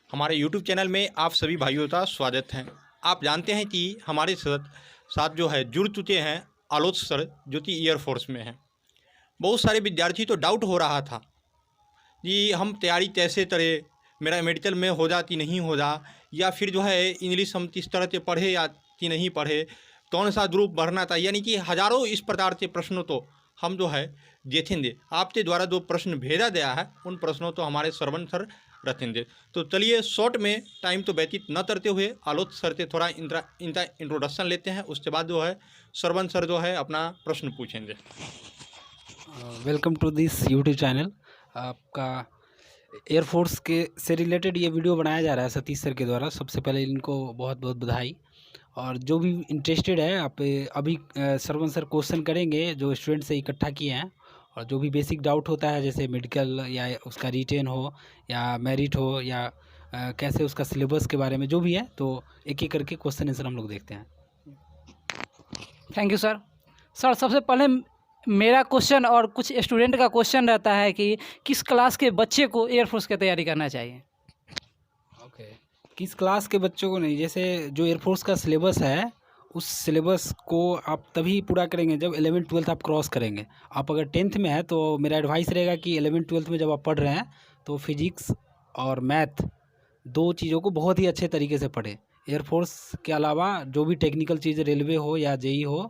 हमारे YouTube channel में आप सभी भाइयों का स्वागत है। आप जानते हैं कि हमारे साथ जो है जुड़ चुके हैं आलोक सर, जो कि एयरफोर्स में हैं। बहुत सारे विद्यार्थी तो डाउट हो रहा था कि हम तैयारी कैसे करें, मेरा मेडिकल में हो जा कि नहीं हो जा, या फिर जो है इंग्लिश हम किस तरह से पढ़े या कि नहीं पढ़े, कौन सा ग्रुप भरना था। यानी कि हज़ारों इस प्रकार के प्रश्नों तो हम जो है देखेंगे। आपके द्वारा जो प्रश्न भेजा गया है उन प्रश्नों तो हमारे श्रवण सर रखेंगे। तो चलिए शॉर्ट में टाइम तो व्यतीत न करते हुए आलोक सर से थोड़ा इनका इंट्रोडक्शन लेते हैं। उसके बाद जो है श्रवण सर जो है अपना प्रश्न पूछेंगे। Welcome to this YouTube channel. आपका एयरफोर्स के से रिलेटेड ये वीडियो बनाया जा रहा है सतीश सर के द्वारा। सबसे पहले इनको बहुत बहुत बधाई। और जो भी इंटरेस्टेड है आप अभी श्रवण सर क्वेश्चन करेंगे जो स्टूडेंट से इकट्ठा किए हैं, और जो भी बेसिक डाउट होता है जैसे मेडिकल या उसका रिटेन हो या मेरिट हो या कैसे उसका सिलेबस के बारे में जो भी है, तो एक एक करके क्वेश्चन आंसर हम लोग देखते हैं। Thank you sir. सर सबसे पहले मेरा क्वेश्चन और कुछ स्टूडेंट का क्वेश्चन रहता है कि किस क्लास के बच्चे को एयरफोर्स की तैयारी करना चाहिए। ओके, किस क्लास के बच्चों को नहीं, जैसे जो एयरफोर्स का सिलेबस है उस सिलेबस को आप तभी पूरा करेंगे जब 11th-12th आप क्रॉस करेंगे। आप अगर 10th में है तो मेरा एडवाइस रहेगा कि 11th-12th में जब आप पढ़ रहे हैं तो फिजिक्स और मैथ दो चीज़ों को बहुत ही अच्छे तरीके से पढ़ें। एयरफोर्स के अलावा जो भी टेक्निकल चीज़ रेलवे हो या जेई हो,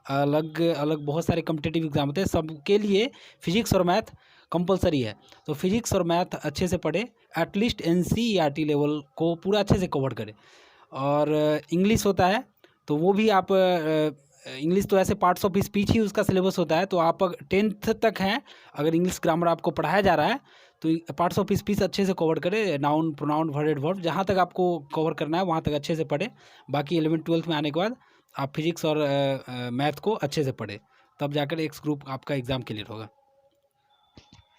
अलग अलग बहुत सारे कॉम्पिटिटिव एग्जाम होते हैं, सबके लिए फिजिक्स और मैथ कंपलसरी है। तो फिजिक्स और मैथ अच्छे से पढ़े, एटलीस्ट एनसीईआरटी लेवल को पूरा अच्छे से कवर करें। और इंग्लिश होता है तो वो भी आप इंग्लिश तो ऐसे पार्ट्स ऑफ स्पीच ही उसका सिलेबस होता है। तो आप 10th तक हैं, अगर इंग्लिश ग्रामर आपको पढ़ाया जा रहा है तो पार्ट्स ऑफ स्पीच अच्छे से कवर करें। नाउन, प्रोनाउन, वर्ड, वर्ब जहाँ तक आपको कवर करना है वहाँ तक अच्छे से पढ़े। बाकी 11th-12th में आने के बाद आप फिजिक्स और मैथ को अच्छे से पढ़े, तब जाकर एक्स ग्रुप आपका एग्ज़ाम क्लियर होगा।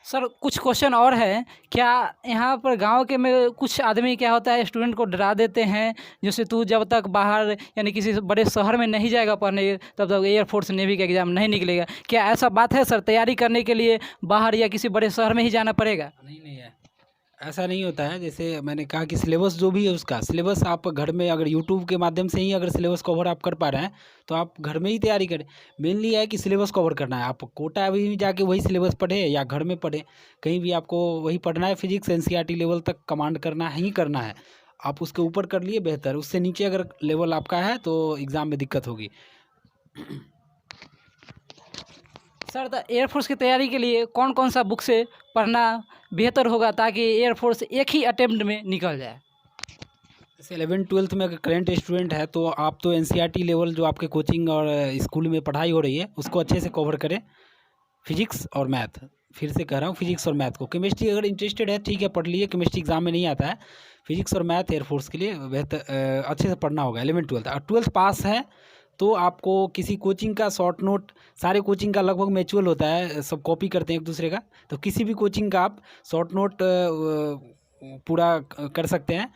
सर कुछ क्वेश्चन और है, क्या यहाँ पर गांव के में कुछ आदमी क्या होता है स्टूडेंट को डरा देते हैं, जैसे तू जब तक बाहर यानी किसी बड़े शहर में नहीं जाएगा पढ़ने तब तक एयरफोर्स नेवी का एग्ज़ाम नहीं निकलेगा। क्या ऐसा बात है सर? तैयारी करने के लिए बाहर या किसी बड़े शहर में ही जाना पड़ेगा? नहीं है, ऐसा नहीं होता है। जैसे मैंने कहा कि सिलेबस जो भी है उसका सिलेबस आप घर में अगर यूट्यूब के माध्यम से ही अगर सिलेबस कवर आप कर पा रहे हैं तो आप घर में ही तैयारी करें। मेनली है कि सिलेबस कवर करना है। आप कोटा भी जाके वही सिलेबस पढ़े या घर में पढ़े, कहीं भी आपको वही पढ़ना है। फिजिक्स एनसीईआरटी लेवल तक कमांड करना ही करना है। आप उसके ऊपर कर लिए बेहतर, उससे नीचे अगर लेवल आपका है तो एग्ज़ाम में दिक्कत होगी। सर तो एयरफोर्स की तैयारी के लिए कौन कौन सा बुक से पढ़ना बेहतर होगा ताकि एयरफोर्स एक ही अटेम्प्ट में निकल जाए? जैसे 11th-12th में अगर करंट स्टूडेंट है तो आप तो एनसीईआरटी लेवल जो आपके कोचिंग और स्कूल में पढ़ाई हो रही है उसको अच्छे से कवर करें। फिजिक्स और मैथ, फिर से कह रहा हूँ, फिजिक्स और मैथ को। केमिस्ट्री अगर इंटरेस्टेड है ठीक है पढ़ लीजिए, केमिस्ट्री एग्जाम में नहीं आता है। फिजिक्स और मैथ एयरफोर्स के लिए बेहतर अच्छे से पढ़ना होगा 11th-12th। और 12th पास है तो आपको किसी कोचिंग का शॉर्ट नोट, सारे कोचिंग का लगभग म्यूचुअल होता है, सब कॉपी करते हैं एक दूसरे का, तो किसी भी कोचिंग का आप शॉर्ट नोट पूरा कर सकते हैं।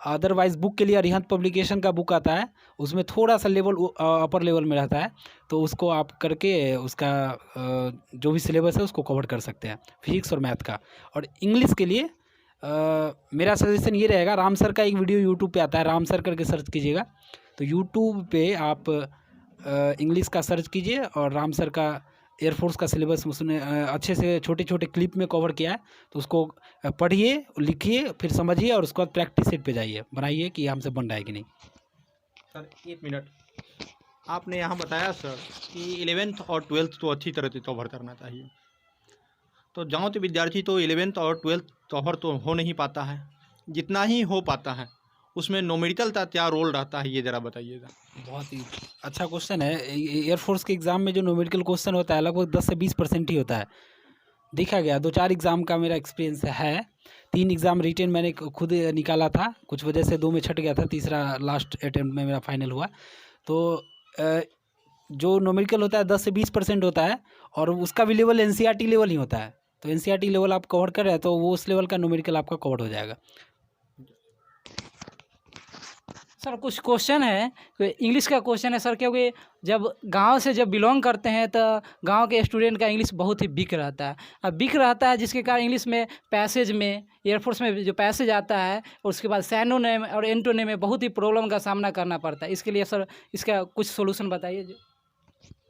अदरवाइज़ बुक के लिए अरिहंत पब्लिकेशन का बुक आता है, उसमें थोड़ा सा लेवल अपर लेवल में रहता है, तो उसको आप करके उसका जो भी सिलेबस है उसको कवर कर सकते हैं फिजिक्स और मैथ का। और इंग्लिश के लिए मेरा सजेशन ये रहेगा, राम सर का एक वीडियो यूट्यूब पे आता है, राम सर करके सर्च कीजिएगा तो यूट्यूब पे आप इंग्लिश का सर्च कीजिए और राम सर का एयरफोर्स का सिलेबस उसने अच्छे से छोटे छोटे क्लिप में कवर किया है, तो उसको पढ़िए, लिखिए, फिर समझिए और उसके बाद प्रैक्टिस सेट पे जाइए, बनाइए कि हमसे बन रहा है कि नहीं। सर 1 मिनट, आपने यहाँ बताया सर कि 11th और 12th तो अच्छी तरह से कवर करना चाहिए। तो गाँव के विद्यार्थी तो 11th और 12th कवर तो हो नहीं पाता है, जितना ही हो पाता है उसमें न्यूमेरिकल का क्या रोल रहता है ये ज़रा बताइएगा। बहुत ही अच्छा क्वेश्चन है। एयरफोर्स के एग्ज़ाम में जो न्यूमेरिकल क्वेश्चन होता है लगभग 10 से 20% ही होता है। देखा गया 2-4 एग्ज़ाम का मेरा एक्सपीरियंस है। 3 एग्ज़ाम रिटेन मैंने खुद निकाला था, कुछ वजह से 2 में छट गया था, तीसरा लास्ट अटेम्प्ट में मेरा फाइनल हुआ। तो जो न्यूमेरिकल होता है 10 से 20% होता है, और उसका भी लेवल एनसीईआरटी लेवल ही होता है। तो एनसीईआरटी लेवल आप कवर कर रहे हैं तो वो उस लेवल का न्यूमेरिकल आपका कवर हो जाएगा। सर कुछ क्वेश्चन है, कोई इंग्लिश का क्वेश्चन है सर, क्योंकि जब गांव से जब बिलोंग करते हैं तो गांव के स्टूडेंट का इंग्लिश बहुत ही वीक रहता है। अब वीक रहता है जिसके कारण इंग्लिश में पैसेज में, एयरफोर्स में जो पैसेज आता है और उसके बाद सैनोनेम और एंटोनेम में बहुत ही प्रॉब्लम का सामना करना पड़ता है। इसके लिए सर इसका कुछ सोल्यूशन बताइए जो।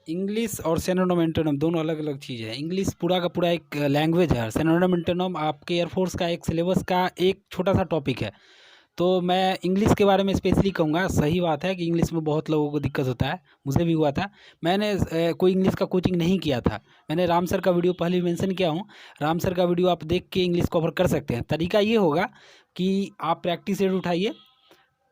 इंग्लिश और सिनोनिम एंटोनिम दोनों अलग अलग चीज़ है। इंग्लिश पूरा का पूरा एक लैंग्वेज है, सिनोनिम एंटोनिम आपके एयरफोर्स का एक सिलेबस का एक छोटा सा टॉपिक है। तो मैं इंग्लिश के बारे में स्पेशली कहूँगा, सही बात है कि इंग्लिश में बहुत लोगों को दिक्कत होता है, मुझे भी हुआ था। मैंने कोई इंग्लिश का कोचिंग नहीं किया था। मैंने राम सर का वीडियो पहले मेंशन किया हूँ, राम सर का वीडियो आप देख के इंग्लिश कवर कर सकते हैं। तरीका ये होगा कि आप प्रैक्टिस सेट उठाइए,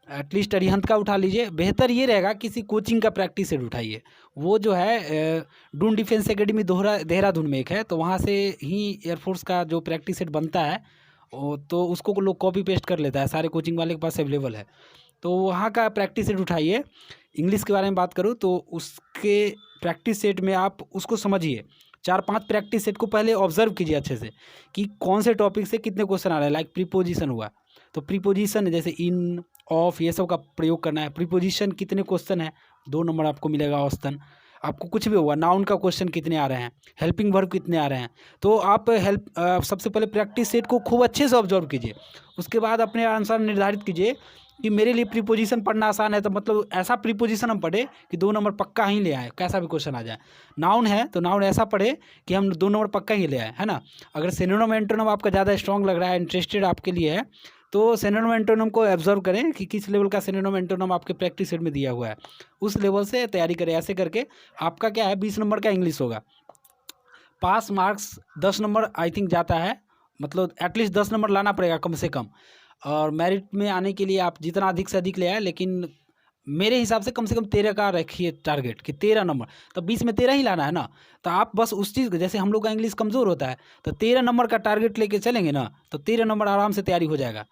एटलीस्ट अरिहंत का उठा लीजिए। बेहतर ये रहेगा किसी कोचिंग का प्रैक्टिस सेट उठाइए। वो जो है डून डिफेंस एकेडमी देहरादून में एक है, तो वहाँ से ही एयरफोर्स का जो प्रैक्टिस सेट बनता है तो उसको लोग कॉपी पेस्ट कर लेता है, सारे कोचिंग वाले के पास अवेलेबल है। तो वहाँ का प्रैक्टिस सेट उठाइए। इंग्लिश के बारे में बात करूँ तो उसके प्रैक्टिस सेट में आप उसको समझिए, 4-5 प्रैक्टिस सेट को पहले ऑब्जर्व कीजिए अच्छे से कि कौन से टॉपिक से कितने क्वेश्चन आ रहे हैं। लाइक प्रीपोजिशन हुआ तो प्रीपोजिशन जैसे इन, ऑफ, ये सब का प्रयोग करना है। प्रीपोजिशन कितने क्वेश्चन है, 2 नंबर आपको मिलेगा औसतन। आपको कुछ भी हुआ, नाउन का क्वेश्चन कितने आ रहे हैं, हेल्पिंग वर्ब कितने आ रहे हैं। तो आप सबसे पहले प्रैक्टिस सेट को खूब अच्छे से ऑब्जर्व कीजिए। उसके बाद अपने अनुसार निर्धारित कीजिए कि मेरे लिए प्रीपोजिशन पढ़ना आसान है, तो मतलब ऐसा प्रीपोजिशन हम पढ़े कि 2 नंबर पक्का ही ले आए, कैसा भी क्वेश्चन आ जाए। नाउन है तो नाउन ऐसा पढ़े कि हम 2 नंबर पक्का ही ले आए, है ना। अगर सिनोनिम एंटोनिम आपका ज़्यादा स्ट्रॉन्ग लग रहा है, इंटरेस्टेड आपके लिए है, तो सिनोनिम एंटोनिम को ऑब्जर्व करें कि किस लेवल का सिनोनिम एंटोनिम आपके प्रैक्टिस सेट में दिया हुआ है, उस लेवल से तैयारी करें। ऐसे करके आपका क्या है, 20 नंबर का इंग्लिश होगा। Pass marks 10 number I think जाता है, मतलब एटलीस्ट 10 नंबर लाना पड़ेगा कम से कम। और मेरिट में आने के लिए आप जितना अधिक से अधिक ले आए, लेकिन मेरे हिसाब से कम 13 का रखिए टारगेट कि 13 नंबर, तो 20 में 13 ही लाना है ना। तो आप बस उस चीज़ को, जैसे हम लोग का इंग्लिश कमज़ोर होता है तो 13 नंबर का टारगेट लेके चलेंगे ना, तो 13 नंबर आराम से तैयारी हो जाएगा।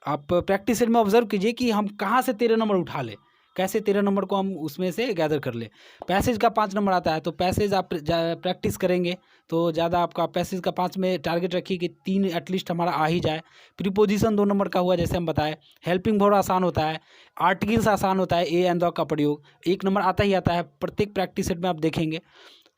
आप प्रैक्टिस सेट में ऑब्जर्व कीजिए कि हम कहाँ से 13 नंबर उठा लें, कैसे 13 नंबर को हम उसमें से गैदर कर ले। पैसेज का 5 नंबर आता है तो पैसेज आप प्रैक्टिस करेंगे तो ज़्यादा आपका पैसेज का 5 में टारगेट रखिए कि 3 एटलीस्ट हमारा आ ही जाए। प्रीपोजिशन 2 नंबर का हुआ, जैसे हम बताए। हेल्पिंग वर्ब आसान होता है, आर्टिकल्स आसान होता है, ए एंड द का प्रयोग 1 नंबर आता ही आता है, प्रत्येक प्रैक्टिस सेट में आप देखेंगे।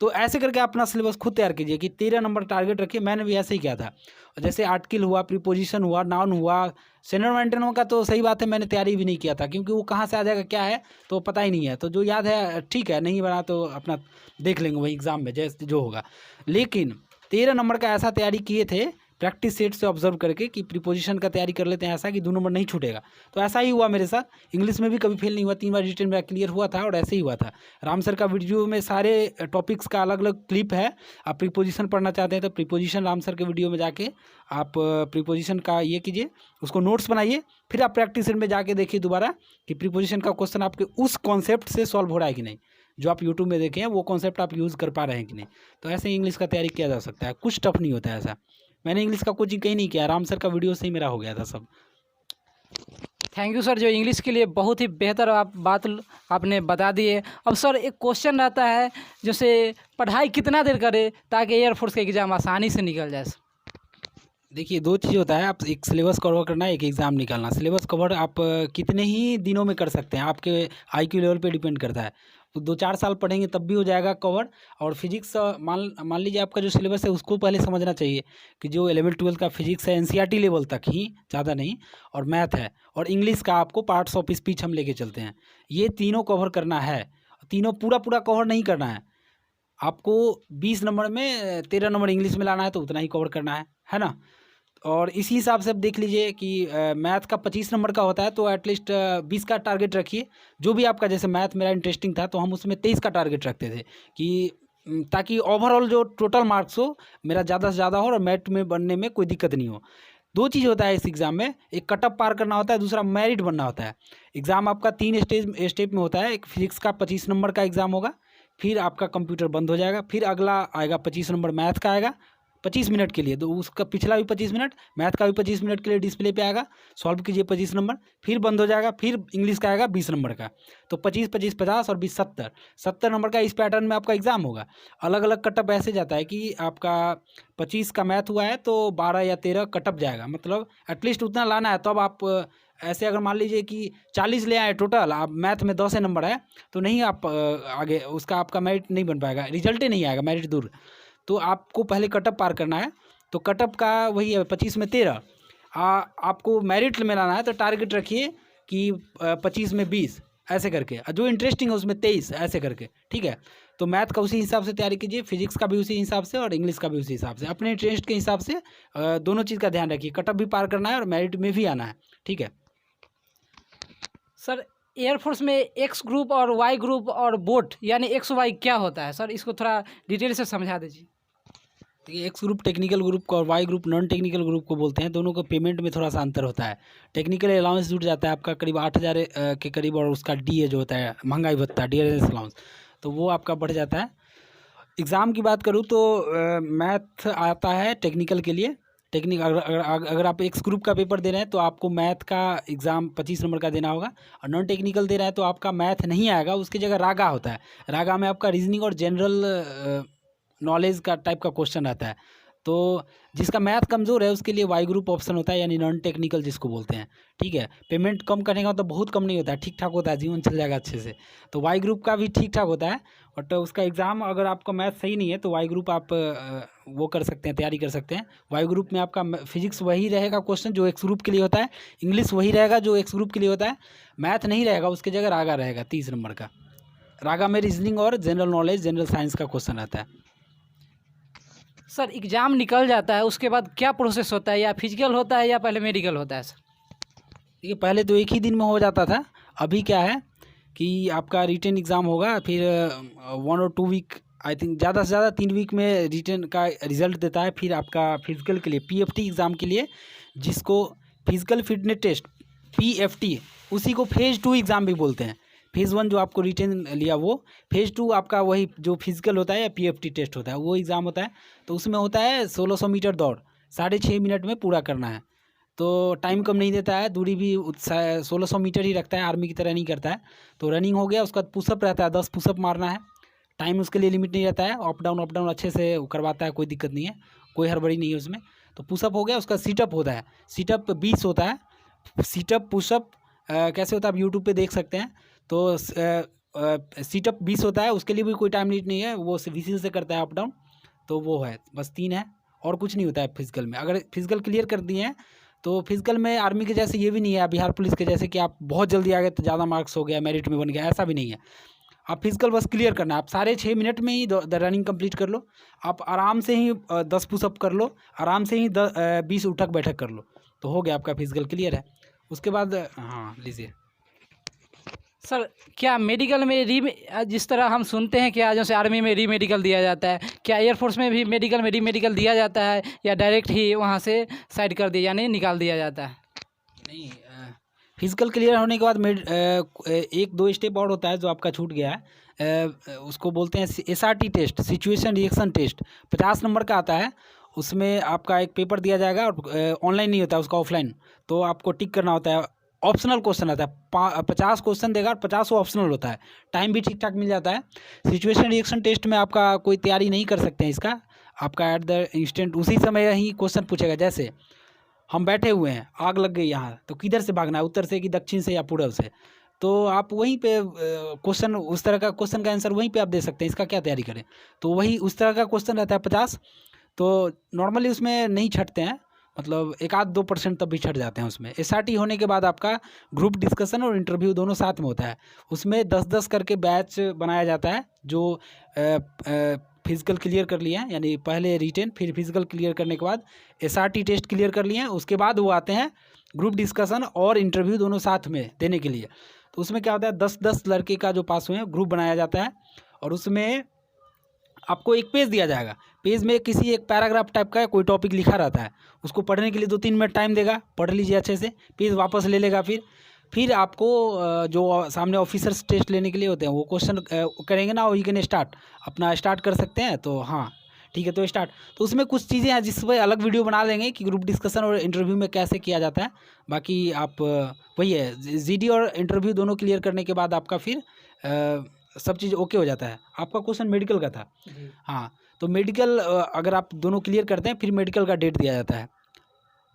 तो ऐसे करके अपना सिलेबस खुद तैयार कीजिए कि 13 नंबर टारगेट रखिए। मैंने भी ऐसे ही किया था। जैसे आर्टिकल हुआ, प्रीपोजिशन हुआ, नाउन हुआ, सिनोनिम एंटोनिम का तो सही बात है मैंने तैयारी भी नहीं किया था, क्योंकि वो कहाँ से आ जाएगा क्या है तो पता ही नहीं है। तो जो याद है ठीक है, नहीं बना तो अपना देख लेंगे वही एग्ज़ाम में जैसे जो होगा। लेकिन 13 नंबर का ऐसा तैयारी किए थे प्रैक्टिस सेट से ऑब्जर्व करके कि प्रीपोजिशन का तैयारी कर लेते हैं ऐसा कि 2 नंबर नहीं छूटेगा। तो ऐसा ही हुआ मेरे साथ। इंग्लिश में भी कभी फेल नहीं हुआ, 3 बार रिटन मेरा क्लियर हुआ था, और ऐसे ही हुआ था। राम सर का वीडियो में सारे टॉपिक्स का अलग अलग क्लिप है। आप प्रीपोजिशन पढ़ना चाहते हैं तो प्रीपोजिशन राम सर के वीडियो में जाके आप प्रीपोजिशन का ये कीजिए, उसको नोट्स बनाइए, फिर आप प्रैक्टिस सेट में जाके देखिए दोबारा कि प्रीपोजिशन का क्वेश्चन आपके उस कॉन्सेप्ट से सॉल्व हो रहा है कि नहीं, जो आप यूट्यूब में देखे हैं वो कॉन्सेप्ट आप यूज़ कर पा रहे हैं कि नहीं। तो ऐसे इंग्लिश का तैयारी किया जा सकता है, कुछ टफ नहीं होता है ऐसा। मैंने इंग्लिश का कोचिंग कहीं नहीं किया, राम सर का वीडियो से ही मेरा हो गया था सब। थैंक यू सर, जो इंग्लिश के लिए बहुत ही बेहतर आपने बता दिए। अब सर एक क्वेश्चन रहता है, जैसे पढ़ाई कितना देर करें ताकि एयरफोर्स का एग्ज़ाम आसानी से निकल जाए। देखिए 2 चीज़ होता है, आप एक सिलेबस कवर करना है, एक एग्ज़ाम निकालना। सिलेबस कवर आप कितने ही दिनों में कर सकते हैं, आपके आईक्यू लेवल पे डिपेंड करता है। तो 2-4 साल पढ़ेंगे तब भी हो जाएगा कवर। और फिजिक्स मान लीजिए आपका जो सिलेबस है उसको पहले समझना चाहिए कि जो 11th-12th का फिजिक्स है एनसीईआरटी लेवल तक ही, ज़्यादा नहीं, और मैथ है, और इंग्लिश का आपको पार्ट्स ऑफ स्पीच हम लेके चलते हैं। ये तीनों कवर करना है, तीनों पूरा कवर नहीं करना है। आपको 20 नंबर में 13 नंबर इंग्लिश में लाना है तो उतना ही कवर करना है ना। और इसी हिसाब से आप देख लीजिए कि मैथ का 25 नंबर का होता है तो एटलीस्ट 20 का टारगेट रखिए। जो भी आपका, जैसे मैथ मेरा इंटरेस्टिंग था तो हम उसमें 23 का टारगेट रखते थे कि ताकि ओवरऑल जो टोटल मार्क्स हो मेरा ज़्यादा से ज़्यादा हो और मैथ में बनने में कोई दिक्कत नहीं हो। 2 चीज़ होता है इस एग्ज़ाम में, एक कटअप पार करना होता है, दूसरा मेरिट बनना होता है। एग्ज़ाम आपका 3 स्टेप में होता है। एक फिजिक्स का 25 नंबर का एग्ज़ाम होगा, फिर आपका कंप्यूटर बंद हो जाएगा, फिर अगला आएगा 25 नंबर मैथ का आएगा 25 मिनट के लिए, तो उसका पिछला भी 25 मिनट, मैथ का भी 25 मिनट के लिए डिस्प्ले पे आएगा, सॉल्व कीजिए 25 नंबर, फिर बंद हो जाएगा, फिर इंग्लिश का आएगा 20 नंबर का। तो 25, 25, 50 और 20, 70 नंबर का इस पैटर्न में आपका एग्ज़ाम होगा। अलग अलग कटअप ऐसे जाता है कि आपका 25 का मैथ हुआ है तो 12 या 13 कटअप जाएगा, मतलब एटलीस्ट उतना लाना है तब आप ऐसे अगर मान लीजिए कि 40 ले आए टोटल, आप मैथ में 10 नंबर है, तो नहीं आप आगे उसका आपका मेरिट नहीं बन पाएगा, रिजल्ट ही नहीं आएगा, मेरिट दूर। तो आपको पहले कटअप पार करना है। तो कटअप का वही है 25 में 13, आपको मेरिट में लाना है तो टारगेट रखिए कि 25 में 20 ऐसे करके, जो इंटरेस्टिंग है उसमें 23 ऐसे करके, ठीक है। तो मैथ का उसी हिसाब से तैयारी कीजिए, फिजिक्स का भी उसी हिसाब से और इंग्लिश का भी उसी हिसाब से, अपने इंटरेस्ट के हिसाब से दोनों चीज़ का ध्यान रखिए। कटअप भी पार करना है और मेरिट में भी आना है, ठीक है। सर एयरफोर्स में एक्स ग्रुप और वाई ग्रुप और बोट यानी एक्स वाई क्या होता है सर, इसको थोड़ा डिटेल से समझा दीजिए। देखिए, एक्स ग्रुप टेक्निकल ग्रुप को और Y group non technical group को बोलते हैं। दोनों को पेमेंट में थोड़ा सा अंतर होता है। टेक्निकल अलाउंस जुट जाता है आपका करीब 8,000 के करीब, और उसका डी जो होता है महंगाई भत्ता, DRS अलाउंस, तो वो आपका बढ़ जाता है। एग्ज़ाम की बात करूँ तो मैथ आता है टेक्निकल के लिए। अगर आप एक्स ग्रुप का पेपर दे रहे हैं तो आपको मैथ का एग्ज़ाम 25 नंबर का देना होगा, और नॉन टेक्निकल दे रहे हैं तो आपका मैथ नहीं आएगा, उसकी जगह रागा होता है। रागा में आपका रीजनिंग और जनरल नॉलेज का टाइप का क्वेश्चन रहता है। तो जिसका मैथ कमज़ोर है उसके लिए वाई ग्रुप ऑप्शन होता है, यानी नॉन टेक्निकल जिसको बोलते हैं, ठीक है। पेमेंट कम करने का तो बहुत कम नहीं होता है, ठीक ठाक होता है, जीवन चल जाएगा अच्छे से। तो वाई ग्रुप का भी ठीक ठाक होता है, बट उसका एग्ज़ाम अगर आपका मैथ सही नहीं है तो वाई ग्रुप आप वो कर सकते हैं, तैयारी कर सकते हैं। वाई ग्रुप में आपका फिजिक्स वही रहेगा क्वेश्चन जो एक्स ग्रुप के लिए होता है, इंग्लिश वही रहेगा जो एक्स ग्रुप के लिए होता है, मैथ नहीं रहेगा, उसकी जगह रागा रहेगा 30 नंबर का। रागा में रीजनिंग और जनरल नॉलेज, जनरल साइंस का क्वेश्चन रहता है। सर एग्ज़ाम निकल जाता है उसके बाद क्या प्रोसेस होता है, या फिजिकल होता है या पहले मेडिकल होता है सर? देखिए, पहले तो एक ही दिन में हो जाता था, अभी क्या है कि आपका रिटन एग्ज़ाम होगा, फिर 1 और 2 वीक, आई थिंक ज़्यादा से ज़्यादा 3 वीक में रिटन का रिजल्ट देता है। फिर आपका फिजिकल के लिए PFT एग्ज़ाम के लिए, जिसको फिजिकल फिटनेस टेस्ट PFT, उसी को फेज़ 2 एग्ज़ाम भी बोलते हैं। फेज़ 1 जो आपको रिटन लिया वो, फेज़ 2 आपका वही जो फिजिकल होता है या PFT टेस्ट होता है वो एग्ज़ाम होता है। तो उसमें होता है 1600 मीटर दौड़ 6.5 मिनट में पूरा करना है। तो टाइम कम नहीं देता है, दूरी भी 1600 मीटर ही रखता है, आर्मी की तरह नहीं करता है। तो रनिंग हो गया, उसका पुशअप रहता है, 10 पुशअप मारना है। टाइम उसके लिए लिमिट नहीं रहता है, अप डाउन अच्छे से वो करवाता है, कोई दिक्कत नहीं है, कोई हड़बड़ी नहीं है उसमें। तो पुशअप हो गया, उसका सीटअप होता है, सीटअप 20 होता है। सीटअप पुशअप कैसे होता है आप यूट्यूब पे देख सकते हैं। तो सीटअप 20 होता है, उसके लिए भी कोई टाइम लिमिट नहीं है, वो व्हीसिल से करता है अप डाउन। तो वो है, बस 3 है और कुछ नहीं होता है फिजिकल में। अगर फिजिकल क्लियर कर दिए हैं तो फिजिकल में आर्मी के जैसे ये भी नहीं है, बिहार पुलिस के जैसे कि आप बहुत जल्दी आ गए तो ज़्यादा मार्क्स हो गया, मेरिट में बन गया, ऐसा भी नहीं है। आप फिजिकल बस क्लियर करना है, आप 6.5 मिनट में ही रनिंग कंप्लीट कर लो। आप आराम से ही 10 पुशअप कर लो, आराम से ही 20 उठक बैठक कर लो, तो हो गया आपका फिजिकल क्लियर है। उसके बाद हाँ लीजिए सर क्या मेडिकल में जिस तरह हम सुनते हैं कि आज जैसे आर्मी में री मेडिकल दिया जाता है, क्या एयरफोर्स में भी मेडिकल में री मेडिकल दिया जाता है, या डायरेक्ट ही वहाँ से साइड कर दिया यानी निकाल दिया जाता है? नहीं, फिजिकल क्लियर होने के बाद 1-2 स्टेप और होता है जो आपका छूट गया है। उसको बोलते हैं SRT test, situation reaction test, 50 number का आता है। उसमें आपका एक पेपर दिया जाएगा, और ऑनलाइन नहीं होता, उसका ऑफलाइन। तो आपको टिक करना होता है, ऑप्शनल क्वेश्चन आता है, 50 क्वेश्चन देगा और 50 ऑप्शनल होता है, टाइम भी ठीक ठाक मिल जाता है। सिचुएशन रिएक्शन टेस्ट में आपका कोई तैयारी नहीं कर सकते हैं, इसका आपका एट द इंस्टेंट उसी समय ही क्वेश्चन पूछेगा। जैसे हम बैठे हुए हैं, आग लग गई यहाँ, तो किधर से भागना है, उत्तर से कि दक्षिण से या पूर्व से? तो आप वहीं पे क्वेश्चन, उस तरह का क्वेश्चन का आंसर वहीं पे आप दे सकते हैं, इसका क्या तैयारी करें। तो वही उस तरह का क्वेश्चन रहता है 50। तो नॉर्मली उसमें नहीं छटते हैं, मतलब 1-2% तब भी छट जाते हैं उसमें। SRT होने के बाद आपका ग्रुप डिस्कशन और इंटरव्यू दोनों साथ में होता है। उसमें 10-10 करके बैच बनाया जाता है, जो फिजिकल क्लियर कर लिए हैं, यानी पहले रिटेन फिर फिजिकल क्लियर करने के बाद SRT टेस्ट क्लियर कर लिए हैं, उसके बाद वो आते हैं ग्रुप डिस्कशन और इंटरव्यू दोनों साथ में देने के लिए। तो उसमें क्या होता है, 10-10 लड़के का जो पास हुए हैं ग्रुप बनाया जाता है, और उसमें आपको एक पेज दिया जाएगा। पेज में किसी एक पैराग्राफ टाइप का कोई टॉपिक लिखा रहता है, उसको पढ़ने के लिए 2-3 मिनट टाइम देगा, पढ़ लीजिए अच्छे से, पेज वापस ले लेगा। फिर आपको जो सामने ऑफिसर्स टेस्ट लेने के लिए होते हैं वो क्वेश्चन करेंगे ना, वही कैन स्टार्ट, अपना स्टार्ट कर सकते हैं। तो हाँ ठीक है, तो स्टार्ट। तो उसमें कुछ चीज़ें हैं जिस पर अलग वीडियो बना देंगे कि ग्रुप डिस्कशन और इंटरव्यू में कैसे किया जाता है। बाकी आप वही है, GD और इंटरव्यू दोनों क्लियर करने के बाद आपका फिर सब चीज़ ओके हो जाता है। आपका क्वेश्चन मेडिकल का था, हाँ, तो मेडिकल अगर आप दोनों क्लियर करते हैं फिर मेडिकल का डेट दिया जाता है।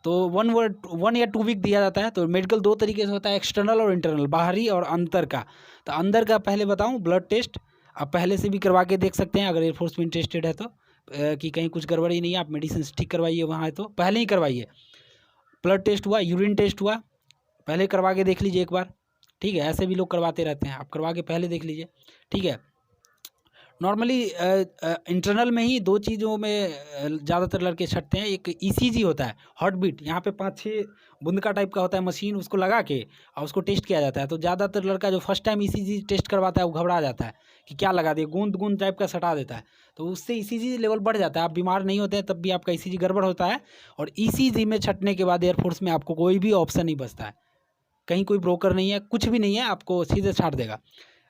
तो 1 या 2 वीक दिया जाता है। तो मेडिकल 2 तरीके से होता है, एक्सटर्नल और इंटरनल, बाहरी और अंदर का। तो अंदर का पहले बताऊं, ब्लड टेस्ट आप पहले से भी करवा के देख सकते हैं अगर एयरफोर्स में इंटरेस्टेड है तो, कि कहीं कुछ गड़बड़ी नहीं है, आप मेडिसिन ठीक करवाइए वहाँ है तो पहले ही करवाइए। ब्लड टेस्ट हुआ, यूरिन टेस्ट हुआ, पहले करवा के देख लीजिए एक बार, ठीक है। ऐसे भी लोग करवाते रहते हैं, आप करवा के पहले देख लीजिए, ठीक है। नॉर्मली इंटरनल में ही 2 चीज़ों में ज़्यादातर लड़के छटते हैं। एक ईसीजी होता है, हार्ट बीट, यहाँ पे 5-6 बूंद का टाइप का होता है मशीन, उसको लगा के और उसको टेस्ट किया जाता है। तो ज़्यादातर लड़का जो फर्स्ट टाइम ईसीजी टेस्ट करवाता है वो घबरा जाता है कि क्या लगा दिया, गूंद टाइप का सटा देता है, तो उससे ईसीजी लेवल बढ़ जाता है। आप बीमार नहीं होते हैं तब भी आपका ईसीजी गड़बड़ होता है। और ईसीजी में छटने के बाद एयरफोर्स में आपको कोई भी ऑप्शन नहीं बचता है, कहीं कोई ब्रोकर नहीं है, कुछ भी नहीं है, आपको सीधे छांट देगा।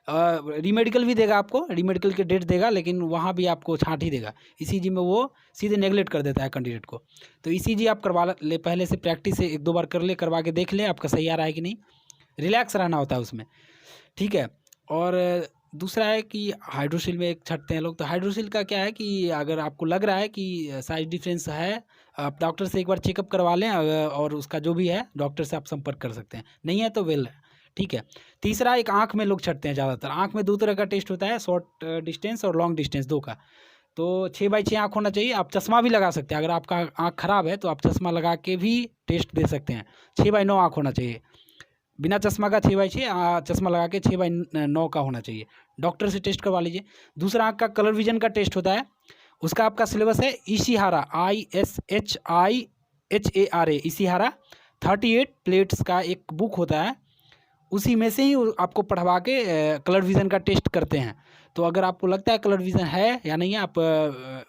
रीमेडिकल भी देगा आपको, रीमेडिकल के डेट देगा, लेकिन वहाँ भी आपको छांट ही देगा। ईसीजी में वो सीधे नेगलेक्ट कर देता है कैंडिडेट को। तो ईसीजी आप करवा ले, पहले से प्रैक्टिस से 1-2 बार कर ले, करवा के देख ले आपका सही आ रहा है कि नहीं। रिलैक्स रहना होता है उसमें, ठीक है। और दूसरा है कि हाइड्रोसिल में एक छटते हैं लोग। तो हाइड्रोसिल का क्या है कि अगर आपको लग रहा है कि साइज डिफरेंस है, आप डॉक्टर से एक बार चेकअप करवा लें, और उसका जो भी है डॉक्टर से आप संपर्क कर सकते हैं, नहीं है तो वेल है, ठीक है। तीसरा एक आँख में लोग छटते हैं ज़्यादातर। आँख में 2 तरह का टेस्ट होता है, शॉर्ट डिस्टेंस और लॉन्ग डिस्टेंस 2 का। तो 6x6 आँख होना चाहिए। आप चश्मा भी लगा सकते हैं, अगर आपका आँख ख़राब है तो आप चश्मा लगा के भी टेस्ट दे सकते हैं। 6x9 आँख होना चाहिए, बिना चश्मा का 6x6, चश्मा लगा के 6x9 का होना चाहिए। डॉक्टर से टेस्ट करवा लीजिए। दूसरा आँख का कलर विजन का टेस्ट होता है, उसका आपका सिलेबस है इशिहारा, ISHIHARA, इशिहारा 38 प्लेट्स का एक बुक होता है, उसी में से ही आपको पढ़वा के कलर विज़न का टेस्ट करते हैं। तो अगर आपको लगता है कलर विज़न है या नहीं है, आप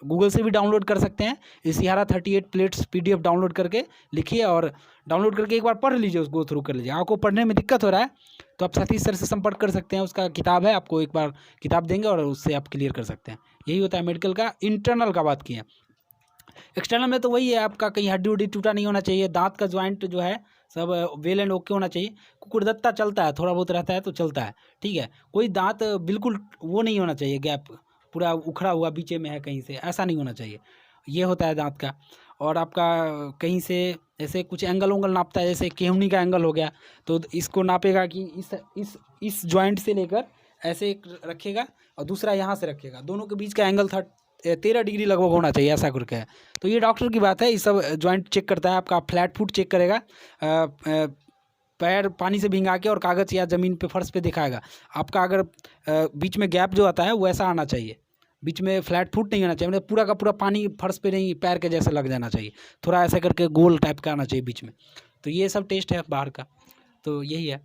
गूगल से भी डाउनलोड कर सकते हैं। इशिहारा 38 प्लेट्स PDF डाउनलोड करके लिखिए और डाउनलोड करके एक बार पढ़ लीजिए, उसको गो थ्रू कर लीजिए। आपको पढ़ने में दिक्कत हो रहा है तो आप सतीश सर से संपर्क कर सकते हैं, उसका किताब है, आपको एक बार किताब देंगे और उससे आप क्लियर कर सकते हैं। यही होता है मेडिकल का। इंटरनल का बात किए, एक्सटर्नल में तो वही है, आपका कहीं हड्डी उड्डी टूटा नहीं होना चाहिए, दांत का ज्वाइंट जो है सब वेल एंड ओके होना चाहिए। कुकुरदत्ता चलता है, थोड़ा बहुत रहता है तो चलता है, ठीक है। कोई दांत बिल्कुल वो नहीं होना चाहिए, गैप पूरा उखड़ा हुआ बीचे में है कहीं से, ऐसा नहीं होना चाहिए। ये होता है दांत का। और आपका कहीं से ऐसे कुछ एंगल उंगल नापता है, जैसे केहूनी का एंगल हो गया तो इसको नापेगा कि इस जॉइंट से लेकर ऐसे एक रखेगा और दूसरा यहाँ से रखेगा, दोनों के बीच का एंगल 13 डिग्री लगभग होना चाहिए, ऐसा करके है। तो ये डॉक्टर की बात है, ये सब जॉइंट चेक करता है। आपका फ्लैट फुट चेक करेगा, पैर पानी से भिंगा के और कागज़ या ज़मीन पे फर्श पे दिखाएगा। आपका अगर बीच में गैप जो आता है वो ऐसा आना चाहिए, बीच में फ्लैट फुट नहीं होना चाहिए, मतलब पूरा का पूरा पानी फर्श पे नहीं, पैर के जैसे लग जाना चाहिए, थोड़ा ऐसा करके गोल टाइप का आना चाहिए बीच में। तो ये सब टेस्ट है बाहर का, तो यही है।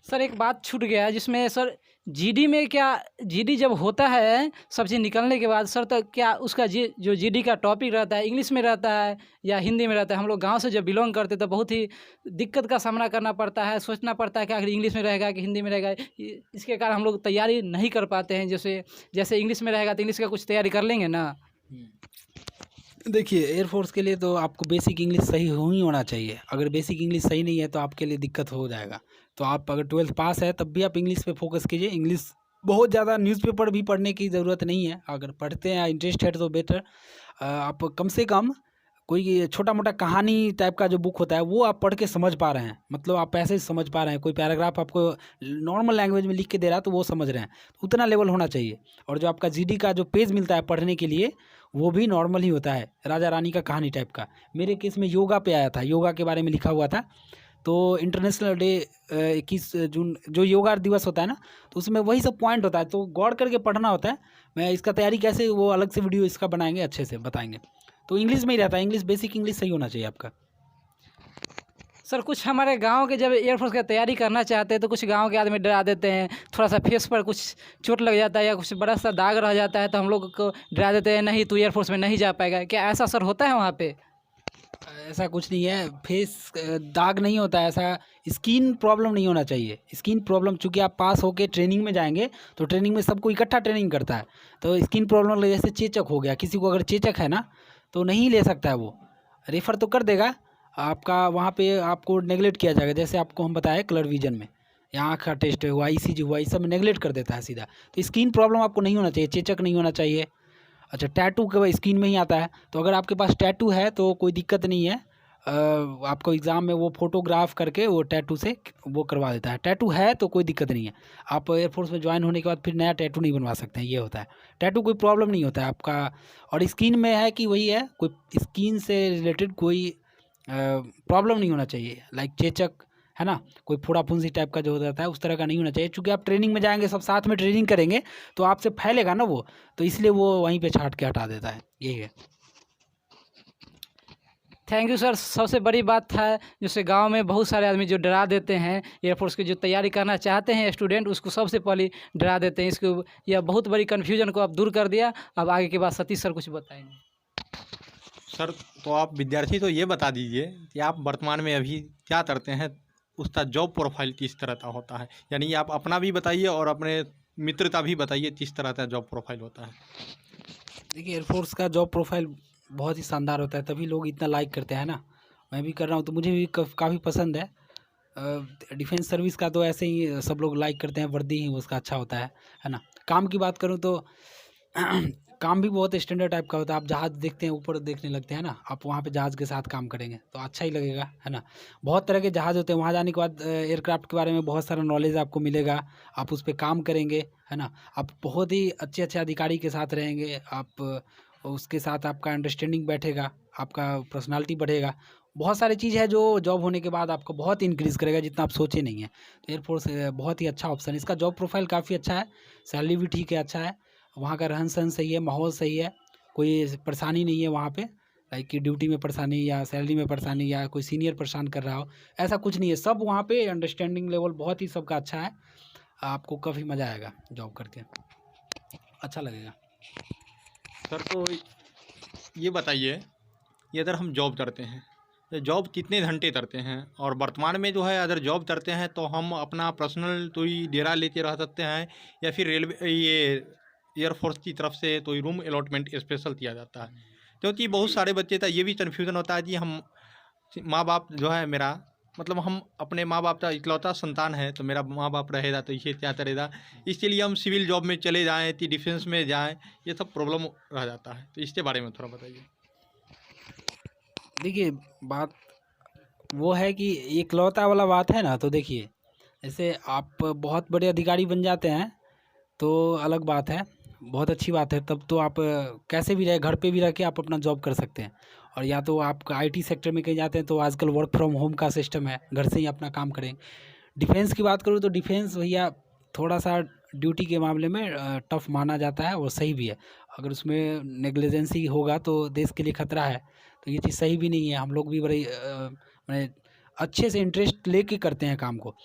सर एक बात छूट गया जिसमें सर जीडी में क्या, जीडी जब होता है सब चीज़ निकलने के बाद सर, तो क्या उसका जो जीडी का टॉपिक रहता है इंग्लिश में रहता है या हिंदी में रहता है? हम लोग गांव से जब बिलोंग करते तो बहुत ही दिक्कत का सामना करना पड़ता है, सोचना पड़ता है कि आखिर इंग्लिश में रहेगा कि हिंदी में रहेगा। इसके कारण हम लोग तैयारी नहीं कर पाते हैं। जैसे इंग्लिश में रहेगा तो इंग्लिश का कुछ तैयारी कर लेंगे ना। देखिए, एयरफोर्स के लिए तो आपको बेसिक इंग्लिश सही ही होना चाहिए। अगर बेसिक इंग्लिश सही नहीं है तो आपके लिए दिक्कत हो जाएगा। तो आप अगर 12th पास है तब भी आप इंग्लिश पे फोकस कीजिए। इंग्लिश बहुत ज़्यादा न्यूज़पेपर भी पढ़ने की ज़रूरत नहीं है, अगर पढ़ते हैं इंटरेस्ट है तो बेटर। आप कम से कम कोई छोटा मोटा कहानी टाइप का जो बुक होता है वो आप पढ़ के समझ पा रहे हैं, मतलब आप ऐसे समझ पा रहे हैं। कोई पैराग्राफ आपको नॉर्मल लैंग्वेज में लिख के दे रहा है तो वो समझ रहे हैं, उतना लेवल होना चाहिए। और जो आपका जीडी का जो पेज मिलता है पढ़ने के लिए वो भी नॉर्मल ही होता है, राजा रानी का कहानी टाइप का। मेरे केस में योगा पे आया था, योगा के बारे में लिखा हुआ था। तो इंटरनेशनल डे 21 जून जो योगा दिवस होता है ना, तो उसमें वही सब पॉइंट होता है, तो गौर करके पढ़ना होता है। मैं इसका तैयारी कैसे, वो अलग से वीडियो इसका बनाएंगे, अच्छे से बताएंगे। तो इंग्लिश में ही रहता है, इंग्लिश बेसिक इंग्लिश सही होना चाहिए आपका। सर कुछ हमारे गांव के जब एयरफोर्स की तैयारी करना चाहते हैं तो कुछ गांव के आदमी डरा देते हैं, थोड़ा सा फेस पर कुछ चोट लग जाता है या कुछ बड़ा सा दाग रह जाता है तो हम लोग को डरा देते हैं, नहीं तू एयरफोर्स में नहीं जा पाएगा। क्या ऐसा सर होता है वहाँ पे? ऐसा कुछ नहीं है, फेस दाग नहीं होता है, ऐसा स्किन प्रॉब्लम नहीं होना चाहिए। स्किन प्रॉब्लम चूँकि आप पास होके ट्रेनिंग में जाएंगे तो ट्रेनिंग में सबको इकट्ठा ट्रेनिंग करता है, तो स्किन प्रॉब्लम जैसे चेचक हो गया, किसी को अगर चेचक है ना तो नहीं ले सकता है, वो रेफ़र तो कर देगा आपका, वहाँ पे आपको नेगलेक्ट किया जाएगा। जैसे आपको हम बताए कलर विजन में या आँख का टेस्ट हुआ, ECG हुआ, ये सब में नेगलेक्ट कर देता है सीधा। तो स्किन प्रॉब्लम आपको नहीं होना चाहिए, चेचक नहीं होना चाहिए। अच्छा, टैटू के स्किन में ही आता है, तो अगर आपके पास टैटू है तो कोई दिक्कत नहीं है, आपको एग्ज़ाम में वो फ़ोटोग्राफ करके वो टैटू से वो करवा देता है। टैटू है तो कोई दिक्कत नहीं है, आप एयरफोर्स में ज्वाइन होने के बाद फिर नया टैटू नहीं बनवा सकते हैं, ये होता है। टैटू कोई प्रॉब्लम नहीं होता है आपका। और स्किन में है कि वही है, कोई स्किन से रिलेटेड कोई प्रॉब्लम नहीं होना चाहिए, लाइक चेचक है ना, कोई फोड़ा-फुंसी टाइप का जो हो जाता है उस तरह का नहीं होना चाहिए। चूँकि आप ट्रेनिंग में जाएँगे, सब साथ में ट्रेनिंग करेंगे तो आपसे फैलेगा ना वो, तो इसलिए वो वहीं पे छाँट के हटा देता है, यही है। Thank you sir. सबसे बड़ी बात था जैसे गांव में बहुत सारे आदमी जो डरा देते हैं, एयरफोर्स की जो तैयारी करना चाहते हैं स्टूडेंट, उसको सबसे पहले डरा देते हैं। इसको यह बहुत बड़ी कन्फ्यूजन को आप दूर कर दिया। अब आगे के बाद सतीश सर कुछ बताएंगे। सर, तो आप विद्यार्थी तो ये बता दीजिए कि आप वर्तमान में अभी क्या करते हैं, उसका जॉब प्रोफाइल किस तरह का होता है, यानी आप अपना भी बताइए और अपने मित्र का भी बताइए किस तरह का जॉब प्रोफाइल होता है। देखिए, एयरफोर्स का जॉब प्रोफाइल बहुत ही शानदार होता है, तभी लोग इतना लाइक करते हैं ना। मैं भी कर रहा हूँ तो मुझे भी काफ़ी पसंद है। डिफेंस सर्विस का तो ऐसे ही सब लोग लाइक करते हैं, वर्दी ही उसका अच्छा होता है ना। काम की बात करूँ तो काम भी बहुत स्टैंडर्ड टाइप का होता है। आप जहाज़ देखते हैं, ऊपर देखने लगते हैं ना, आप वहाँ पे जहाज़ के साथ काम करेंगे तो अच्छा ही लगेगा, है ना। बहुत तरह के जहाज़ होते हैं, वहाँ जाने के बाद एयरक्राफ्ट के बारे में बहुत सारा नॉलेज आपको मिलेगा, आप उस पे काम करेंगे, है ना। आप बहुत ही अच्छे अधिकारी के साथ रहेंगे, आप उसके साथ आपका अंडरस्टैंडिंग बैठेगा, आपका पर्सनालिटी बढ़ेगा। बहुत सारी चीज़ है जो जॉब होने के बाद आपको बहुत इंक्रीज़ करेगा, जितना आप सोचे नहीं हैं। तो एयरफोर्स बहुत ही अच्छा ऑप्शन है, इसका जॉब प्रोफाइल काफ़ी अच्छा है, सैलरी भी ठीक है, अच्छा है, वहाँ का रहन-सहन सही है, माहौल सही है, कोई परेशानी नहीं है वहाँ पे, लाइक कि ड्यूटी में परेशानी या सैलरी में परेशानी या कोई सीनियर परेशान कर रहा हो, ऐसा कुछ नहीं है। सब वहाँ पे अंडरस्टैंडिंग लेवल बहुत ही सबका अच्छा है, आपको काफ़ी मज़ा आएगा जॉब करके, अच्छा लगेगा। सर, तो ये बताइए कि अगर हम जॉब करते हैं तो जॉब कितने घंटे करते हैं, और वर्तमान में जो है अगर जॉब करते हैं तो हम अपना पर्सनल तो ही डेरा लेके रह सकते हैं, या फिर रेलवे ये एयरफोर्स की तरफ से तो रूम अलॉटमेंट स्पेशल किया जाता है। क्योंकि बहुत सारे बच्चे का ये भी कन्फ्यूज़न होता है कि हम माँ बाप जो है मेरा, मतलब हम अपने माँ बाप का इकलौता संतान है, तो मेरा माँ बाप रहेगा तो इसे क्या करेगा, इसके लिए हम सिविल जॉब में चले जाएं कि डिफेंस में जाएं, ये सब प्रॉब्लम रह जाता है। तो इसके बारे में थोड़ा बताइए। देखिए, बात वो है कि इकलौता वाला बात है ना, तो देखिए, जैसे आप बहुत बड़े अधिकारी बन जाते हैं तो अलग बात है, बहुत अच्छी बात है। तब तो आप कैसे भी रहे, घर पे भी रह के आप अपना जॉब कर सकते हैं। और या तो आप आईटी सेक्टर में कहीं जाते हैं तो आजकल वर्क फ्रॉम होम का सिस्टम है, घर से ही अपना काम करें। डिफेंस की बात करूँ तो डिफेंस भैया थोड़ा सा ड्यूटी के मामले में टफ माना जाता है, और सही भी है। अगर उसमें नेग्लिजेंसी होगा तो देश के लिए खतरा है, तो ये चीज़ सही भी नहीं है। हम लोग भी बड़े मैंने अच्छे से इंटरेस्ट लेके करते हैं काम को।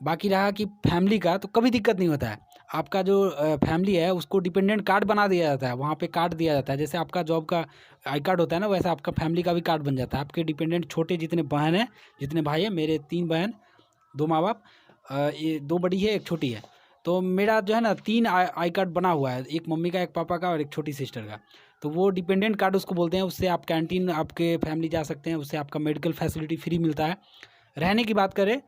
बाकी रहा कि फैमिली का, तो कभी दिक्कत नहीं होता है। आपका जो फैमिली है उसको डिपेंडेंट कार्ड बना दिया जाता है, वहाँ पे कार्ड दिया जाता है। जैसे आपका जॉब का आई कार्ड होता है ना, वैसा आपका फैमिली का भी कार्ड बन जाता है। आपके डिपेंडेंट छोटे जितने बहन हैं, जितने भाई हैं, मेरे 3 बहन, 2 माँ बाप, ये 2 बड़ी है, 1 छोटी है। तो मेरा जो है ना 3 आई कार्ड बना हुआ है, एक मम्मी का, एक पापा का और एक छोटी सिस्टर का। तो वो डिपेंडेंट कार्ड उसको बोलते हैं, उससे आप कैंटीन आपके फैमिली जा सकते हैं, उससे आपका मेडिकल फैसिलिटी फ्री मिलता है। रहने की बात करें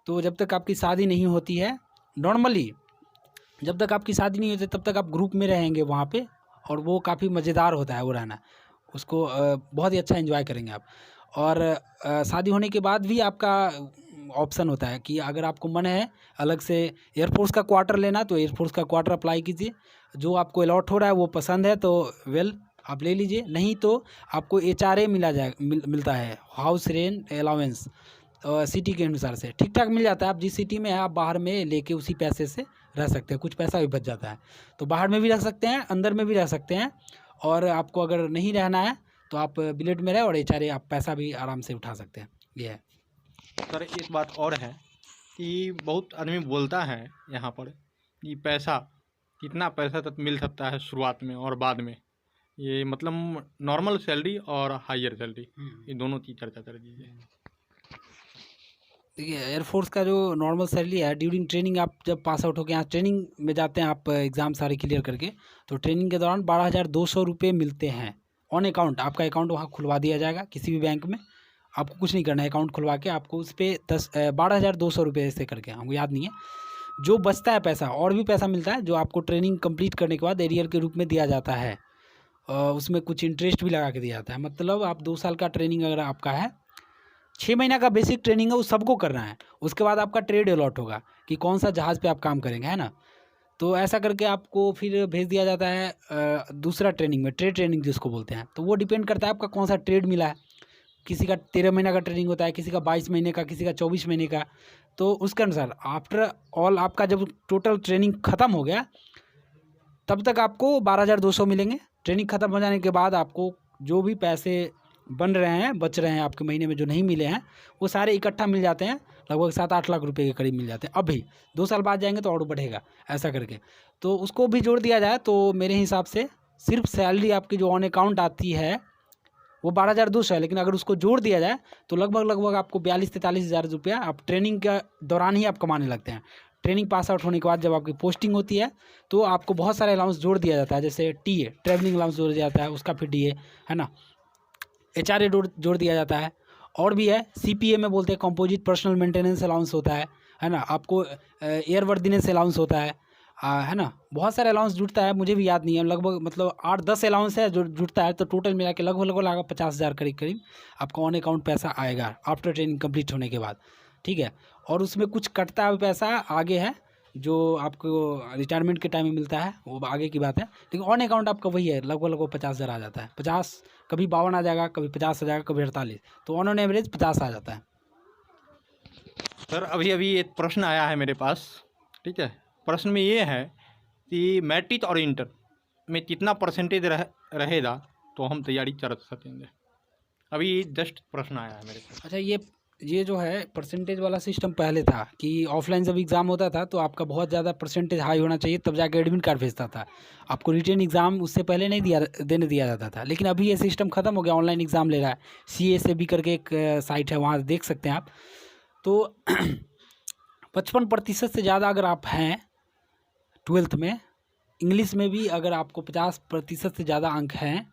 तो जब तक आपकी शादी नहीं होती है, नॉर्मली जब तक आपकी शादी नहीं होती तब तक आप ग्रुप में रहेंगे वहाँ पे, और वो काफ़ी मज़ेदार होता है वो रहना, उसको बहुत ही अच्छा एंजॉय करेंगे आप। और शादी होने के बाद भी आपका ऑप्शन होता है कि अगर आपको मन है अलग से एयरफोर्स का क्वार्टर लेना तो एयरफोर्स का क्वार्टर अप्लाई कीजिए। जो आपको अलॉट हो रहा है वो पसंद है तो वेल आप ले लीजिए, नहीं तो आपको HRA मिलता है, हाउस रेंट अलाउंस, सिटी के अनुसार से ठीक ठाक मिल जाता है। आप जिस सिटी में हैं आप बाहर में लेके उसी पैसे से रह सकते हैं, कुछ पैसा भी बच जाता है। तो बाहर में भी रह सकते हैं, अंदर में भी रह सकते हैं, और आपको अगर नहीं रहना है तो आप बिलेट में रहे और HRA आप पैसा भी आराम से उठा सकते हैं, ये है। सर, एक बात और है कि बहुत आदमी बोलता है यहाँ पर कि पैसा, कितना पैसा तक मिल सकता है शुरुआत में और बाद में, ये मतलब नॉर्मल सैलरी और हायर सैलरी, ये दोनों की चर्चा कर दीजिए। देखिए, एयरफोर्स का जो नॉर्मल सैलरी है, ड्यूरिंग ट्रेनिंग आप जब पास आउट होकर यहाँ ट्रेनिंग में जाते हैं, आप एग्ज़ाम सारे क्लियर करके, तो ट्रेनिंग के दौरान 12,200 रुपये मिलते हैं ऑन अकाउंट। आपका अकाउंट वहाँ खुलवा दिया जाएगा किसी भी बैंक में, आपको कुछ नहीं करना है, अकाउंट खुलवा के आपको उस पर 12,200 रुपये ऐसे करके, हमको याद नहीं है। जो बचता है पैसा, और भी पैसा मिलता है जो आपको ट्रेनिंग कंप्लीट करने के बाद एरियर के रूप में दिया जाता है। उसमें कुछ इंटरेस्ट भी लगा के दिया जाता है। मतलब आप 2 साल का ट्रेनिंग अगर आपका है 6 महीना का बेसिक ट्रेनिंग है, वो सबको करना है। उसके बाद आपका ट्रेड अलॉट होगा कि कौन सा जहाज़ पे आप काम करेंगे, है ना। तो ऐसा करके आपको फिर भेज दिया जाता है दूसरा ट्रेनिंग में, ट्रेड ट्रेनिंग जिसको बोलते हैं। तो वो डिपेंड करता है आपका कौन सा ट्रेड मिला है। किसी का 13 महीना का ट्रेनिंग होता है, किसी का 22 महीने का, किसी का 24 महीने का। तो उसके अनुसार आफ्टर ऑल आपका जब टोटल ट्रेनिंग ख़त्म हो गया तब तक आपको 12,200 मिलेंगे। ट्रेनिंग ख़त्म हो जाने के बाद आपको जो भी पैसे बन रहे हैं, बच रहे हैं आपके महीने में जो नहीं मिले हैं, वो सारे इकट्ठा मिल जाते हैं। लगभग 7-8 लाख रुपए के करीब मिल जाते हैं। अभी 2 साल बाद जाएंगे तो और बढ़ेगा ऐसा करके। तो उसको भी जोड़ दिया जाए तो मेरे हिसाब से सिर्फ सैलरी आपकी जो ऑन अकाउंट आती है वो 12,200 है, लेकिन अगर उसको जोड़ दिया जाए तो लगभग आपको 42-43 हज़ार रुपया आप ट्रेनिंग के दौरान ही आप कमाने लगते हैं। ट्रेनिंग पास आउट होने के बाद जब आपकी पोस्टिंग होती है तो आपको बहुत सारे अलाउंस जोड़ दिया जाता है, जैसे टीए ट्रैवलिंग अलाउंस जोड़ दिया जाता है, उसका फिर डीए, है ना। एचआरए जोड़ दिया जाता है। और भी है, सीपीए में बोलते हैं कंपोजिट पर्सनल मेंटेनेंस अलाउंस होता है ना। आपको एयरवर्दीनेस अलाउंस होता है ना। बहुत सारे अलाउंस जुड़ता है, मुझे भी याद नहीं है, लगभग मतलब 8-10 अलाउंस है जो जुड़ता है। तो टोटल मिला के लगभग 50,000 करीब आपका ऑन अकाउंट पैसा आएगा आफ्टर ट्रेनिंग कंप्लीट होने के बाद, ठीक है। और उसमें कुछ कटता है पैसा आगे है जो आपको रिटायरमेंट के टाइम में मिलता है, वो आगे की बात है। लेकिन ऑन अकाउंट आपका वही है, लगभग 50,000 आ जाता है। 50, कभी 52 आ जाएगा, कभी 50 आ जाएगा, कभी 48। तो ऑन एवरेज 50 आ जाता है। सर अभी एक प्रश्न आया है मेरे पास, ठीक है। प्रश्न में ये है कि मैट्रिक और इंटर में कितना परसेंटेज रहेगा तो हम तैयारी कर सकेंगे। अभी जस्ट प्रश्न आया है मेरे पास। अच्छा, ये जो है परसेंटेज वाला सिस्टम पहले था कि ऑफलाइन जब एग्ज़ाम होता था तो आपका बहुत ज़्यादा परसेंटेज हाई होना चाहिए तब जाके एडमिट कार्ड भेजता था। आपको रिटन एग्ज़ाम उससे पहले नहीं देने दिया जाता था। लेकिन अभी ये सिस्टम ख़त्म हो गया, ऑनलाइन एग्ज़ाम ले रहा है। CASAB करके एक साइट है, वहाँ देख सकते हैं आप। तो 55% से ज़्यादा अगर आप हैं 12th में, इंग्लिश में भी अगर आपको 50% से ज़्यादा अंक हैं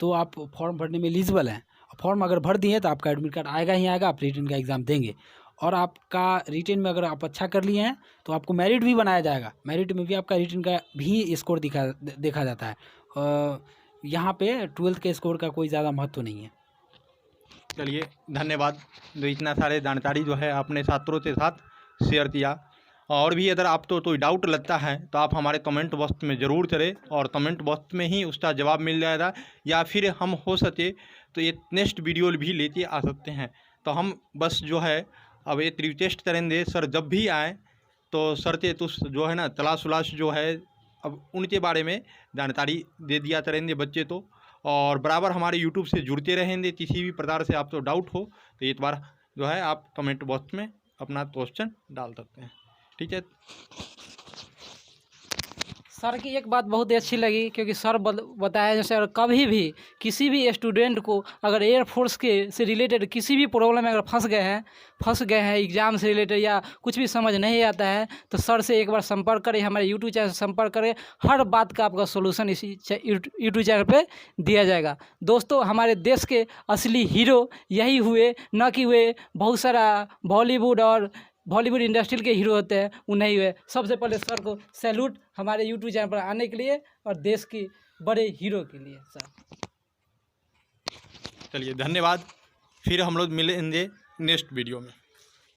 तो आप फॉर्म भरने में एलिजिबल हैं। फॉर्म अगर भर दिए तो आपका एडमिट कार्ड आएगा ही आएगा, आप रिटन का एग्ज़ाम देंगे। और आपका रिटन में अगर आप अच्छा कर लिए हैं तो आपको मेरिट भी बनाया जाएगा। मेरिट में भी आपका रिटन का भी स्कोर देखा जाता है। यहाँ पे 12th के स्कोर का कोई ज़्यादा महत्व नहीं है। चलिए धन्यवाद, जो इतना सारे जानकारी जो है आपने छात्रों के साथ शेयर किया। और भी अगर आपको कोई डाउट लगता है तो आप हमारे कमेंट बॉक्स में ज़रूर करें, और कमेंट बॉक्स में ही उसका जवाब मिल जाएगा। या फिर हम हो सके तो ये नेक्स्ट वीडियो भी लेके आ सकते हैं। तो हम बस जो है अब एक रिक्वेस्ट करेंगे, सर जब भी आएँ तो सर के तो जो है ना तलाश उलाश जो है अब उनके बारे में जानकारी दे दिया करेंगे बच्चे तो। और बराबर हमारे यूट्यूब से जुड़ते रहेंगे। किसी भी प्रकार से आपको डाउट हो तो एक बार जो है आप कमेंट बॉक्स में अपना क्वेश्चन डाल सकते हैं, ठीक है। सर की एक बात बहुत ही अच्छी लगी, क्योंकि सर बताया जैसे अगर कभी भी किसी भी स्टूडेंट को अगर एयरफोर्स के से रिलेटेड किसी भी प्रॉब्लम में अगर फंस गए हैं एग्ज़ाम से रिलेटेड, या कुछ भी समझ नहीं आता है, तो सर से एक बार संपर्क करें, हमारे यूट्यूब चैनल से संपर्क करें। हर बात का आपका सोल्यूशन इसी यूट्यूब चैनल पे दिया जाएगा। दोस्तों, हमारे देश के असली हीरो यही हुए, न कि हुए बहुत सारा बॉलीवुड इंडस्ट्री के हीरो होते हैं, वो नहीं हुए। सबसे पहले सर को सैल्यूट हमारे यूट्यूब चैनल पर आने के लिए और देश की बड़े हीरो के लिए। सर चलिए धन्यवाद, फिर हम लोग मिलेंगे नेक्स्ट वीडियो में।